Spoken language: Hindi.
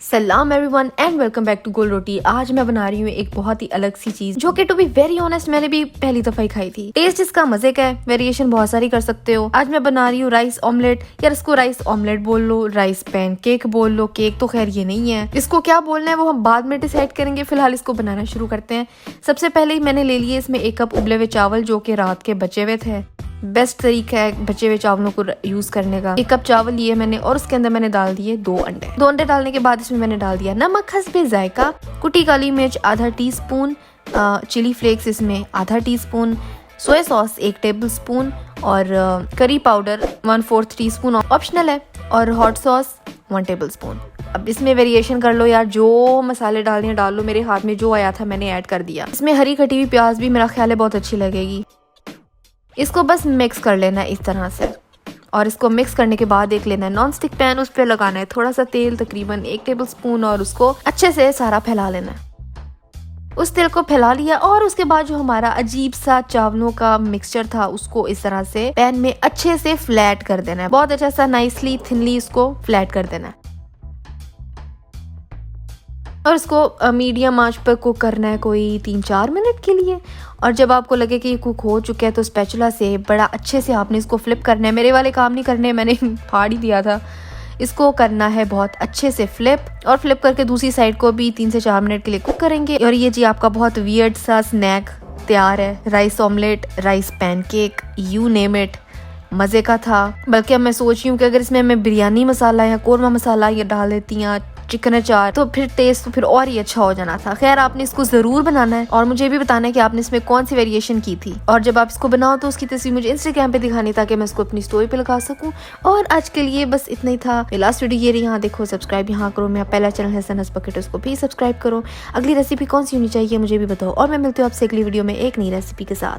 सलाम everyone and welcome back to गोल रोटी। आज मैं बना रही हूँ एक बहुत ही अलग सी चीज जो कि टू बी वेरी ऑनेस्ट मैंने भी पहली दफा ही खाई थी। टेस्ट इसका मजे का है, वेरिएशन बहुत सारी कर सकते हो। आज मैं बना रही हूँ राइस ऑमलेट, यार इसको राइस ऑमलेट बोल लो, राइस पैनकेक बोल लो, केक तो खैर ये नहीं है। इसको क्या बोलना है वो हम बाद में डिसाइड करेंगे, फिलहाल इसको बनाना शुरू करते हैं। सबसे पहले मैंने ले लिए इसमें 1 कप उबले हुए चावल जो कि रात के बचे हुए थे। बेस्ट तरीका है बचे हुए चावलों को यूज करने का। 1 कप चावल लिए मैंने और उसके अंदर मैंने डाल दिए 2 अंडे। 2 अंडे डालने के बाद इसमें मैंने डाल दिया नमक हस्बे जायका, कुटी काली मिर्च आधा टीस्पून, चिली फ्लेक्स इसमें आधा टीस्पून, सोया सॉस 1 टेबलस्पून और करी पाउडर 1/4 टीस्पून ऑप्शनल है, और हॉट सॉस 1 टेबलस्पून। अब इसमें वेरिएशन कर लो यार, जो मसाले डालने डाल लो। मेरे हाथ में जो आया था मैंने ऐड कर दिया। इसमें हरी कटी हुई प्याज भी मेरा ख्याल है बहुत अच्छी लगेगी। इसको बस मिक्स कर लेना है इस तरह से, और इसको मिक्स करने के बाद देख लेना है नॉन स्टिक पैन, उस पर लगाना है थोड़ा सा तेल, तकरीबन 1 टेबलस्पून, और उसको अच्छे से सारा फैला लेना है। उस तेल को फैला लिया और उसके बाद जो हमारा अजीब सा चावलों का मिक्सचर था उसको इस तरह से पैन में अच्छे से फ्लैट कर देना है। बहुत अच्छा सा नाइसली थिनली इसको फ्लैट कर देना है, और इसको मीडियम आंच पर कुक करना है कोई 3-4 मिनट के लिए। और जब आपको लगे कि ये कुक हो चुका है तो स्पैचुला से बड़ा अच्छे से आपने इसको फ्लिप करना है। मेरे वाले काम नहीं करने, मैंने फाड़ ही दिया था। इसको करना है बहुत अच्छे से फ्लिप, और फ्लिप करके दूसरी साइड को भी 3 से 4 मिनट के लिए कुक करेंगे। और ये जी आपका बहुत वियर्ड सा स्नैक तैयार है, rice omelette, rice pancake, you name it. मज़े का था। बल्कि अब मैं सोच रही हूँ कि अगर इसमें मैं बिरयानी मसाला या कोरमा मसाला ये डाल देती या चिकन अचार तो फिर टेस्ट तो फिर और ही अच्छा हो जाना था। खैर आपने इसको ज़रूर बनाना है और मुझे भी बताना है कि आपने इसमें कौन सी वेरिएशन की थी, और जब आप इसको बनाओ तो उसकी तस्वीर मुझे इंस्टाग्राम पे दिखानी ताकि मैं इसको अपनी स्टोरी पे लगा सकूं। और आज के लिए बस इतना ही था। लास्ट वीडियो ये रही, यहाँ देखो, सब्सक्राइब यहाँ करो। मेरा पहला चैनल है सनस बकेट, उसको भी सब्सक्राइब करो। अगली रेसिपी कौन सी होनी चाहिए मुझे भी बताओ, और मैं मिलती हूँ आपसे अगली वीडियो में एक नई रेसिपी के साथ।